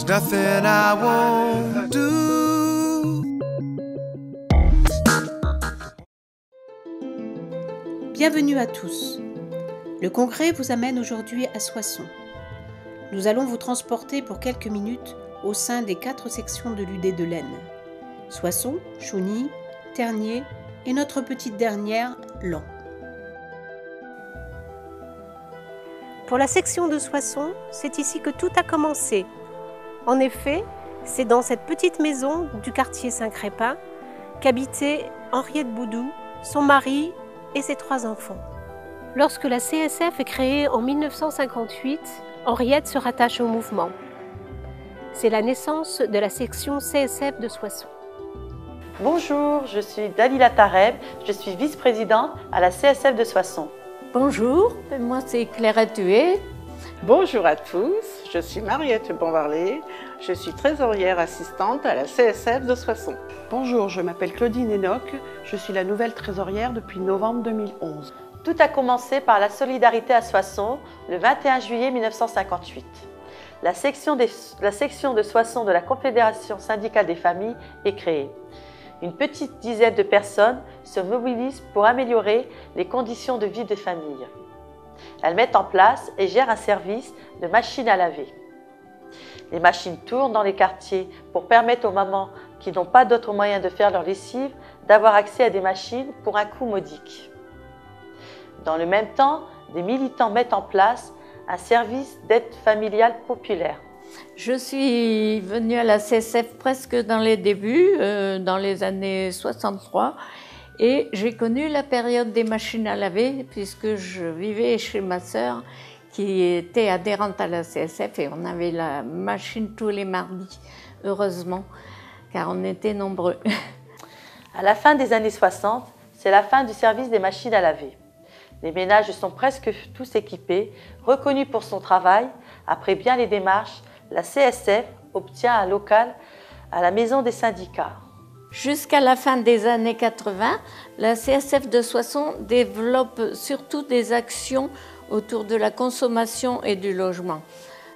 There's nothing I won't do. Bienvenue à tous. Le congrès vous amène aujourd'hui à Soissons. Nous allons vous transporter pour quelques minutes au sein des 4 sections de l'UD de l'Aisne. Soissons, Chauny, Tergnier et notre petite dernière, Laon. Pour la section de Soissons, c'est ici que tout a commencé. En effet, c'est dans cette petite maison du quartier Saint-Crépin qu'habitait Henriette Boudou, son mari et ses 3 enfants. Lorsque la CSF est créée en 1958, Henriette se rattache au mouvement. C'est la naissance de la section CSF de Soissons. Bonjour, je suis Dalila Tareb, je suis vice-présidente à la CSF de Soissons. Bonjour, moi c'est Clairette Huet. Bonjour à tous, je suis Mariette Bombarlet, je suis trésorière assistante à la CSF de Soissons. Bonjour, je m'appelle Claudine Enoch, je suis la nouvelle trésorière depuis novembre 2011. Tout a commencé par la solidarité à Soissons le 21 juillet 1958. La section de Soissons de la Confédération syndicale des familles est créée. Une petite dizaine de personnes se mobilisent pour améliorer les conditions de vie des familles. Elles mettent en place et gèrent un service de machines à laver. Les machines tournent dans les quartiers pour permettre aux mamans qui n'ont pas d'autres moyens de faire leur lessive d'avoir accès à des machines pour un coût modique. Dans le même temps, des militants mettent en place un service d'aide familiale populaire. Je suis venue à la CSF presque dans les débuts, dans les années 63, et j'ai connu la période des machines à laver puisque je vivais chez ma sœur qui était adhérente à la CSF et on avait la machine tous les mardis, heureusement, car on était nombreux. À la fin des années 60, c'est la fin du service des machines à laver. Les ménages sont presque tous équipés, reconnus pour son travail. Après bien les démarches, la CSF obtient un local à la maison des syndicats. Jusqu'à la fin des années 80, la CSF de Soissons développe surtout des actions autour de la consommation et du logement.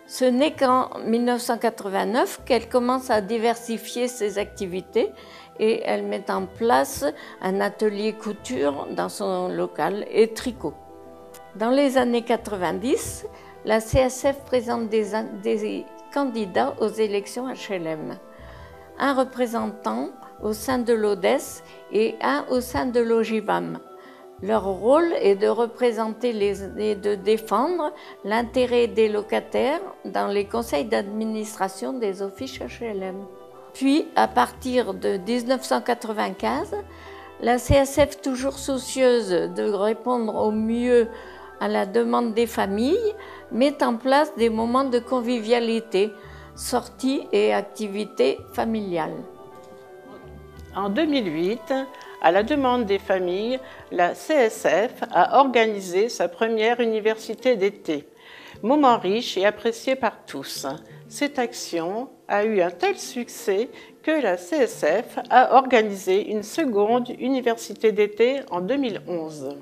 Ce n'est qu'en 1989 qu'elle commence à diversifier ses activités et elle met en place un atelier couture dans son local et tricot. Dans les années 90, la CSF présente des candidats aux élections HLM. Un représentant au sein de l'ODES et un au sein de l'OGIVAM. Leur rôle est de représenter et de défendre l'intérêt des locataires dans les conseils d'administration des offices HLM. Puis, à partir de 1995, la CSF, toujours soucieuse de répondre au mieux à la demande des familles, met en place des moments de convivialité, sorties et activités familiales. En 2008, à la demande des familles, la CSF a organisé sa première université d'été. Moment riche et apprécié par tous. Cette action a eu un tel succès que la CSF a organisé une seconde université d'été en 2011.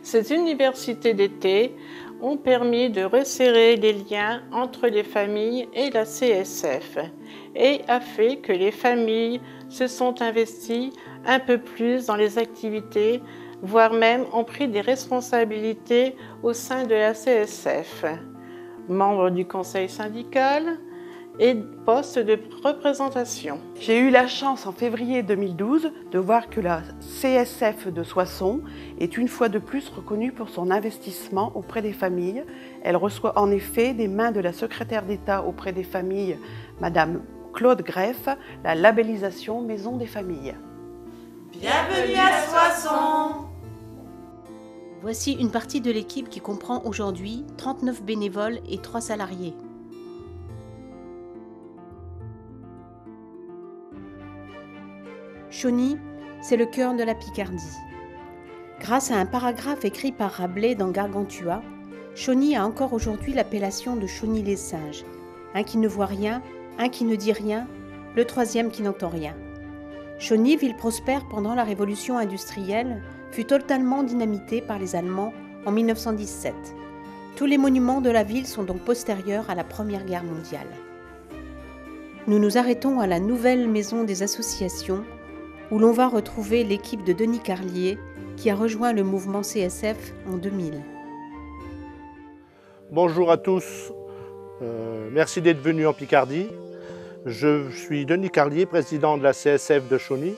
Ces universités d'été ont permis de resserrer les liens entre les familles et la CSF et a fait que les familles se sont investies un peu plus dans les activités, voire même ont pris des responsabilités au sein de la CSF, membres du conseil syndical et poste de représentation. J'ai eu la chance en février 2012 de voir que la CSF de Soissons est une fois de plus reconnue pour son investissement auprès des familles. Elle reçoit en effet des mains de la secrétaire d'État auprès des familles, Madame Claude Greff, la labellisation Maison des familles. Bienvenue à Soissons! Voici une partie de l'équipe qui comprend aujourd'hui 39 bénévoles et 3 salariés. Chauny, c'est le cœur de la Picardie. Grâce à un paragraphe écrit par Rabelais dans Gargantua, Chauny a encore aujourd'hui l'appellation de Chauny-les-Singes. Un qui ne voit rien, un qui ne dit rien, le troisième qui n'entend rien. Chauny, ville prospère pendant la Révolution industrielle, fut totalement dynamitée par les Allemands en 1917. Tous les monuments de la ville sont donc postérieurs à la Première Guerre mondiale. nous nous arrêtons à la nouvelle maison des associations où l'on va retrouver l'équipe de Denis Carlier qui a rejoint le mouvement CSF en 2000. Bonjour à tous, merci d'être venus en Picardie. Je suis Denis Carlier, président de la CSF de Chauny.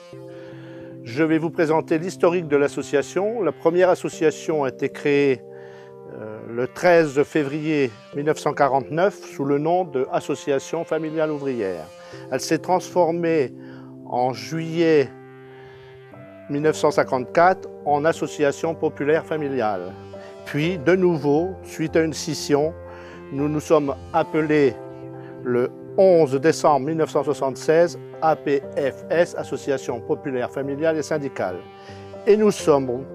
Je vais vous présenter l'historique de l'association. La première association a été créée le 13 février 1949 sous le nom de Association familiale ouvrière. Elle s'est transformée en juillet 1954 en Association populaire familiale. Puis, de nouveau, suite à une scission, nous nous sommes appelés le 11 décembre 1976 APFS, Association populaire familiale et syndicale. Et nous sommes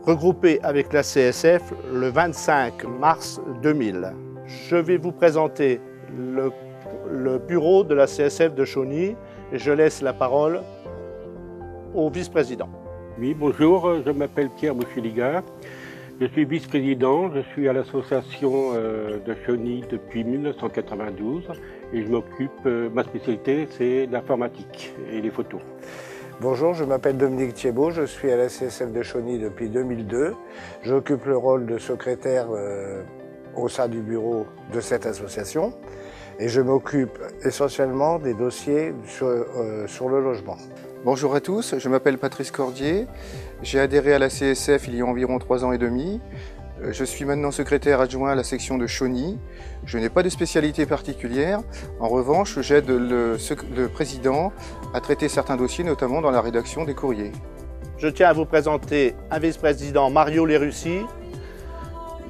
regroupés avec la CSF le 25 mars 2000. Je vais vous présenter le bureau de la CSF de Chauny et je laisse la parole au vice-président. Oui, bonjour, je m'appelle Pierre Boucheliga. Je suis vice-président, je suis à l'association de Chauny depuis 1992 et je m'occupe, ma spécialité c'est l'informatique et les photos. Bonjour, je m'appelle Dominique Thiebaud, je suis à la CSF de Chauny depuis 2002. J'occupe le rôle de secrétaire au sein du bureau de cette association et je m'occupe essentiellement des dossiers sur le logement. Bonjour à tous, je m'appelle Patrice Cordier, j'ai adhéré à la CSF il y a environ 3 ans et demi. Je suis maintenant secrétaire adjoint à la section de Chauny. Je n'ai pas de spécialité particulière. En revanche, j'aide le président à traiter certains dossiers, notamment dans la rédaction des courriers. Je tiens à vous présenter un vice-président, Mario Lérussi,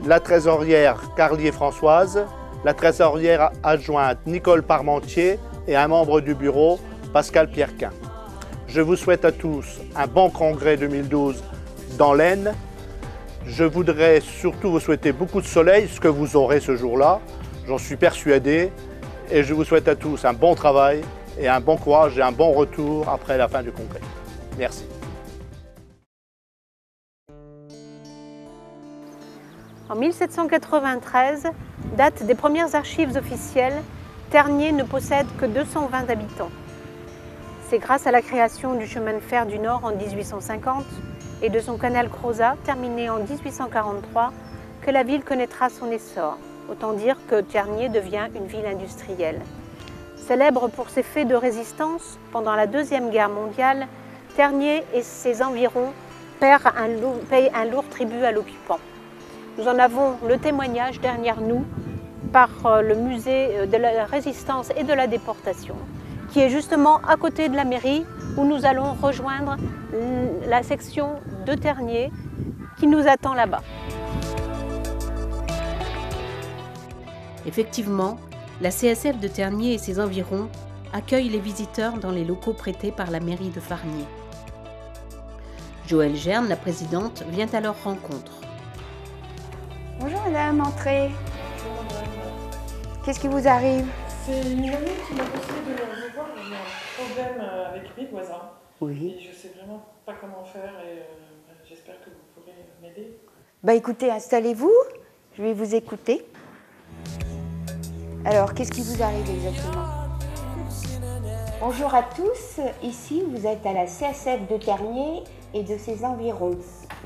la trésorière Carlier Françoise, la trésorière adjointe Nicole Parmentier et un membre du bureau, Pascal Pierrequin. Je vous souhaite à tous un bon congrès 2012 dans l'Aisne. Je voudrais surtout vous souhaiter beaucoup de soleil, ce que vous aurez ce jour-là, j'en suis persuadé. Et je vous souhaite à tous un bon travail et un bon courage et un bon retour après la fin du congrès. Merci. En 1793, date des premières archives officielles, Tergnier ne possède que 220 habitants. C'est grâce à la création du chemin de fer du Nord en 1850 et de son canal Crozat, terminé en 1843, que la ville connaîtra son essor. Autant dire que Tergnier devient une ville industrielle. Célèbre pour ses faits de résistance, pendant la Deuxième Guerre mondiale, Tergnier et ses environs payent un lourd tribut à l'occupant. Nous en avons le témoignage derrière nous par le musée de la résistance et de la déportation, qui est justement à côté de la mairie où nous allons rejoindre la section de Tergnier qui nous attend là-bas. Effectivement, la CSF de Tergnier et ses environs accueille les visiteurs dans les locaux prêtés par la mairie de Farnier. Joëlle Gerne, la présidente, vient à leur rencontre. Bonjour madame, entrez. Bonjour madame. Qu'est-ce qui vous arrive? C'est une amie qui m'a conseillé de vous voir. J'ai un problème avec mes voisins. Oui. Et je ne sais vraiment pas comment faire et j'espère que vous pourrez m'aider. Bah écoutez, installez-vous, je vais vous écouter. Alors, qu'est-ce qui vous arrive exactement? Bonjour à tous, ici vous êtes à la CSF de Tergnier et de ses environs.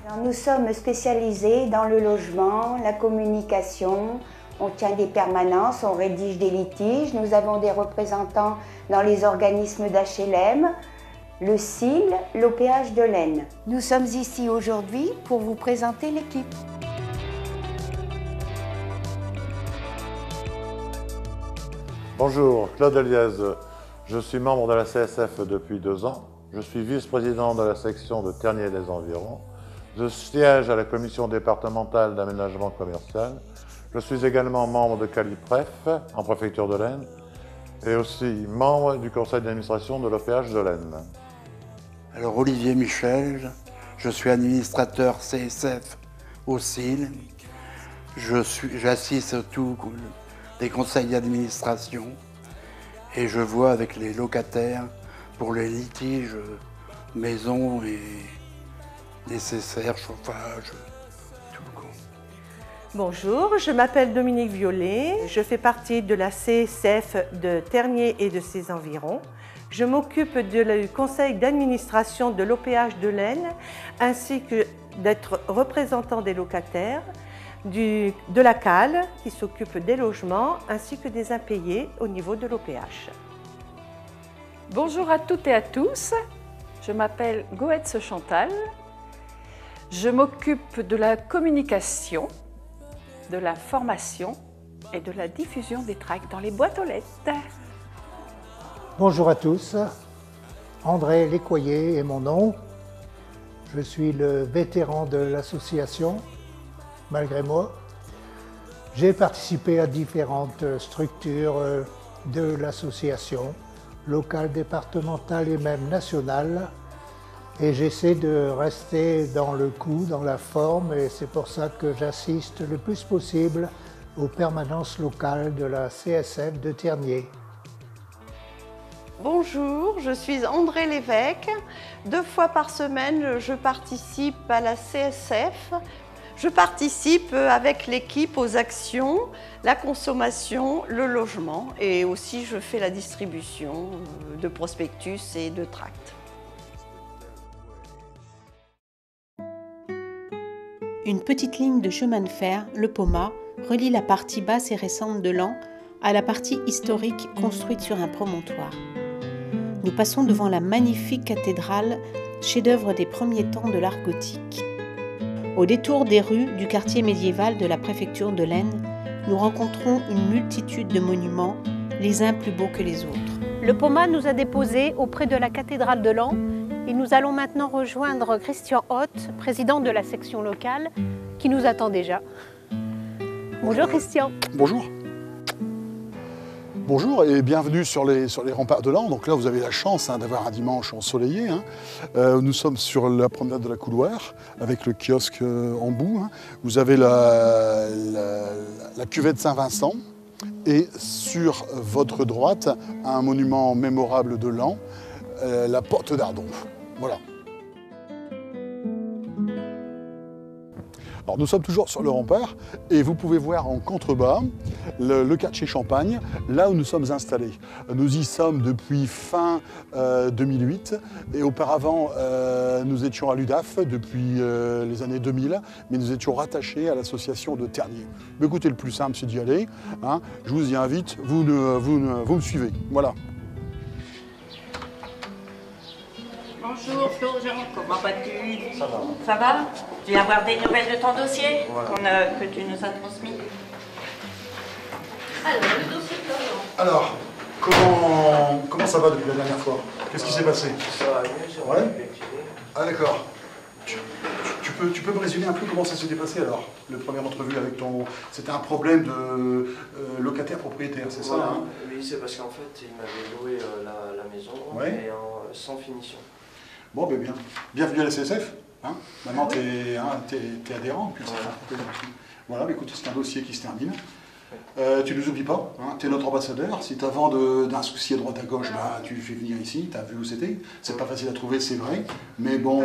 Alors, nous sommes spécialisés dans le logement, la communication, on tient des permanences, on rédige des litiges, nous avons des représentants dans les organismes d'HLM, le CIL, l'OPH de l'Aisne. Nous sommes ici aujourd'hui pour vous présenter l'équipe. Bonjour, Claude Eliez. Je suis membre de la CSF depuis 2 ans. Je suis vice-président de la section de Tergnier et des environs. Je siège à la commission départementale d'aménagement commercial. Je suis également membre de Calipref en préfecture de l'Aisne et aussi membre du conseil d'administration de l'OPH de l'Aisne. Alors Olivier Michel, je suis administrateur CSF au CIL. J'assiste à tous les conseils d'administration et je vois avec les locataires pour les litiges maison et nécessaire, chauffage, tout. Bonjour, je m'appelle Dominique Violet, je fais partie de la CSF de Tergnier et de ses environs. Je m'occupe du conseil d'administration de l'OPH de l'Aisne ainsi que d'être représentant des locataires, de la CAL qui s'occupe des logements ainsi que des impayés au niveau de l'OPH. Bonjour à toutes et à tous, je m'appelle Goetz Chantal, je m'occupe de la communication, de la formation et de la diffusion des tracts dans les boîtes aux lettres. Bonjour à tous, André Lécoyer est mon nom. Je suis le vétéran de l'association, malgré moi. J'ai participé à différentes structures de l'association, locale, départementale et même nationale. Et j'essaie de rester dans le coup, dans la forme, et c'est pour ça que j'assiste le plus possible aux permanences locales de la CSF de Tergnier. Bonjour, je suis André Lévesque. 2 fois par semaine, je participe à la CSF. Je participe avec l'équipe aux actions, la consommation, le logement et aussi je fais la distribution de prospectus et de tracts. Une petite ligne de chemin de fer, le Poma, relie la partie basse et récente de Laon à la partie historique construite sur un promontoire. Nous passons devant la magnifique cathédrale, chef-d'œuvre des premiers temps de l'art gothique. Au détour des rues du quartier médiéval de la préfecture de l'Aisne, nous rencontrons une multitude de monuments, les uns plus beaux que les autres. Le Poma nous a déposés auprès de la cathédrale de Laon et nous allons maintenant rejoindre Christian Hoth, président de la section locale, qui nous attend déjà. Bonjour Christian. Bonjour. Bonjour et bienvenue sur les remparts de Laon. Donc là, vous avez la chance d'avoir un dimanche ensoleillé. Nous sommes sur la promenade de la Couloir avec le kiosque en bout. Vous avez la cuvette Saint-Vincent et sur votre droite, un monument mémorable de Laon, la porte d'Ardon. Voilà. Alors nous sommes toujours sur le rempart et vous pouvez voir en contrebas le quartier Champagne, là où nous sommes installés. Nous y sommes depuis fin 2008 et auparavant nous étions à l'UDAF depuis les années 2000, mais nous étions rattachés à l'association de Tergnier. Mais écoutez, le plus simple c'est d'y aller, je vous y invite, vous me suivez. Voilà. Bonjour Florian, comment vas-tu? Ça va. Ça va? Tu viens avoir des nouvelles de ton dossier que tu nous as transmis? Alors, le dossier Florian. Alors, comment ça va depuis la dernière fois? Qu'est-ce qui s'est passé? Ça va mieux, ouais. Ah d'accord. Tu peux me résumer un peu comment ça s'était passé alors? Le première entrevue avec ton... C'était un problème de locataire-propriétaire, c'est ça hein? Oui, c'est parce qu'en fait, il m'avait loué la maison mais sans finition. Bon, ben bien. Bienvenue à la CSF. Maintenant, tu es adhérent. Puis voilà, mais écoute, c'est un dossier qui se termine. Tu ne nous oublies pas, tu es notre ambassadeur. Si tu as vent d'un souci à droite à gauche, bah, tu fais venir ici, tu as vu où c'était. C'est pas facile à trouver, c'est vrai. Mais bon,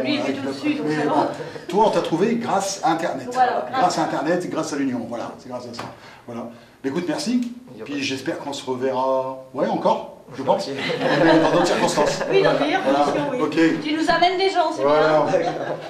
toi, on t'a trouvé grâce à Internet. Voilà, grâce à Internet, grâce à l'Union. Voilà, c'est grâce à ça. Voilà. Mais écoute, merci. Puis j'espère qu'on se reverra. Ouais, encore je pense. Dans d'autres circonstances. Oui, dans meilleures conditions, oui. Okay. Tu nous amènes des gens, c'est bien.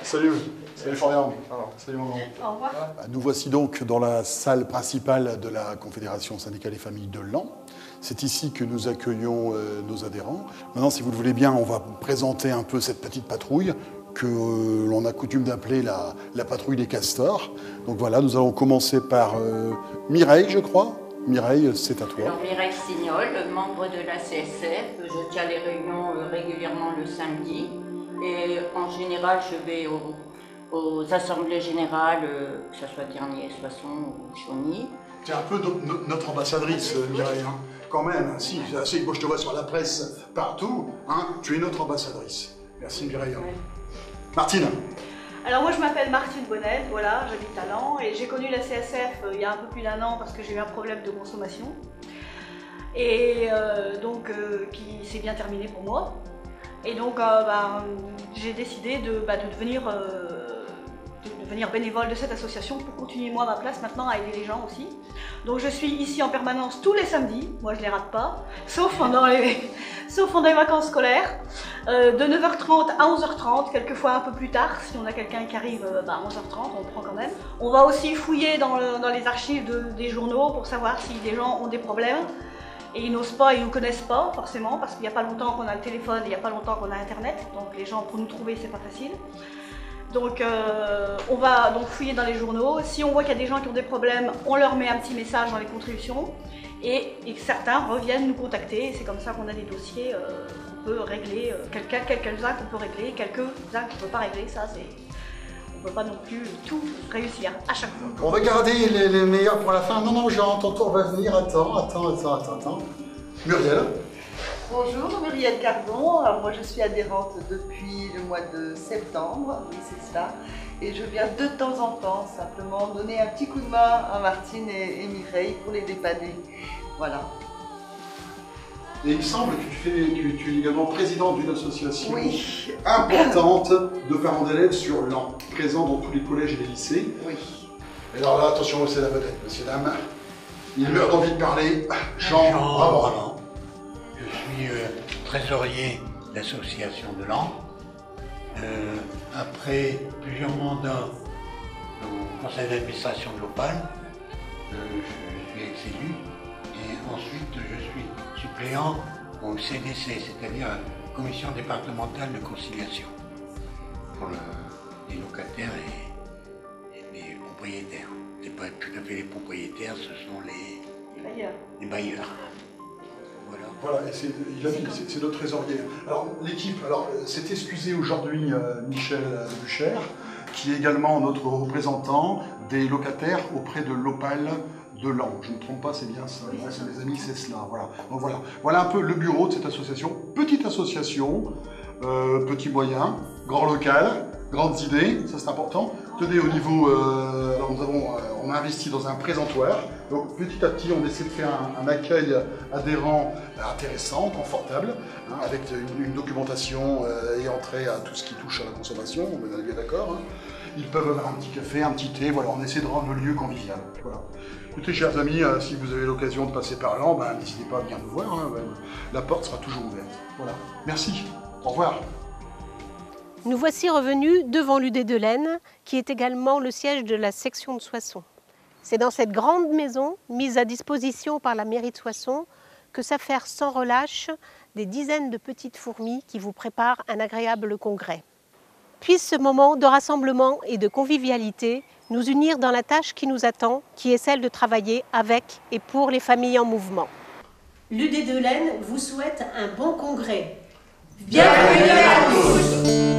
Salut. Salut Florian. Salut mon Au revoir. Nous voici donc dans la salle principale de la Confédération syndicale des familles de Laon. C'est ici que nous accueillons nos adhérents. Maintenant, si vous le voulez bien, on va présenter un peu cette petite patrouille que l'on a coutume d'appeler la patrouille des castors. Donc voilà, nous allons commencer par Mireille, je crois. Mireille, c'est à toi. Alors, Mireille Signol, membre de la CSF. Je tiens les réunions régulièrement le samedi. Et en général, je vais aux assemblées générales, que ce soit Tergnier, Soissons ou Chauny. Tu es un peu notre ambassadrice, Mireille. Quand même, si, moi je te vois sur la presse partout, tu es notre ambassadrice. Merci Mireille. Ouais. Martine. Alors moi je m'appelle Martine Bonnet, voilà, j'habite à Laon et j'ai connu la CSF il y a un peu plus d'1 an parce que j'ai eu un problème de consommation et qui s'est bien terminé pour moi. Et donc j'ai décidé de devenir devenir bénévole de cette association pour continuer moi ma place maintenant à aider les gens aussi. Donc je suis ici en permanence tous les samedis, moi je les rate pas, sauf pendant les vacances scolaires, de 9h30 à 11h30, quelquefois un peu plus tard, si on a quelqu'un qui arrive à 11h30, on prend quand même. On va aussi fouiller dans les archives des journaux pour savoir si des gens ont des problèmes. Et ils n'osent pas, ils ne nous connaissent pas forcément, parce qu'il n'y a pas longtemps qu'on a le téléphone, il n'y a pas longtemps qu'on a Internet, donc les gens pour nous trouver c'est pas facile. Donc on va donc fouiller dans les journaux. Si on voit qu'il y a des gens qui ont des problèmes, on leur met un petit message dans les contributions et certains reviennent nous contacter. Et c'est comme ça qu'on a des dossiers qu'on peut régler, quelques-uns qu'on peut régler, quelques-uns qu'on ne peut pas régler. Ça, on ne peut pas non plus tout réussir à chaque fois. On va garder les meilleurs pour la fin. Non, Jean, ton tour va venir. Attends. Muriel. Bonjour, Muriel Cardon. Alors, moi, je suis adhérente depuis le mois de septembre, oui, c'est ça. Et je viens de temps en temps simplement donner un petit coup de main à Martine et Mireille pour les dépanner. Voilà. Et il semble que tu es également présidente d'une association importante de parents d'élèves sur l'an, présent dans tous les collèges et les lycées. Oui. Et alors là, attention, c'est la vedette, messieurs, dames. Il meurt d'envie de parler. Jean, bravo. Je suis trésorier de l'association de l'an. Après plusieurs mandats au conseil d'administration de l'Opal, je suis ex-élu et ensuite je suis suppléant au CDC, c'est-à-dire Commission départementale de conciliation pour les locataires et les propriétaires. Ce n'est pas tout à fait les propriétaires, ce sont les bailleurs. Voilà, et c'est notre trésorier. Alors l'équipe, s'est excusé aujourd'hui Michel Bucher, qui est également notre représentant des locataires auprès de l'Opal de l'an. Je ne me trompe pas, c'est bien ça. Ouais, c'est mes amis, c'est cela. Voilà. Donc voilà un peu le bureau de cette association. Petite association, petit moyen, grand local, grandes idées, ça c'est important. Tenez, au niveau, on a investi dans un présentoir. Donc petit à petit, on essaie de faire un accueil adhérent intéressant, confortable, avec une documentation et entrée à tout ce qui touche à la consommation, on est bien d'accord. Ils peuvent avoir un petit café, un petit thé, voilà, on essaie de rendre le lieu convivial. Voilà. Écoutez, chers amis, si vous avez l'occasion de passer par là, n'hésitez pas à venir nous voir, la porte sera toujours ouverte. Voilà. Merci, au revoir. Nous voici revenus devant l'UD de l'Aisne, qui est également le siège de la section de Soissons. C'est dans cette grande maison, mise à disposition par la mairie de Soissons, que s'affairent sans relâche des dizaines de petites fourmis qui vous préparent un agréable congrès. Puisse ce moment de rassemblement et de convivialité nous unir dans la tâche qui nous attend, qui est celle de travailler avec et pour les familles en mouvement. L'UD de l'Aisne vous souhaite un bon congrès. Bienvenue à tous!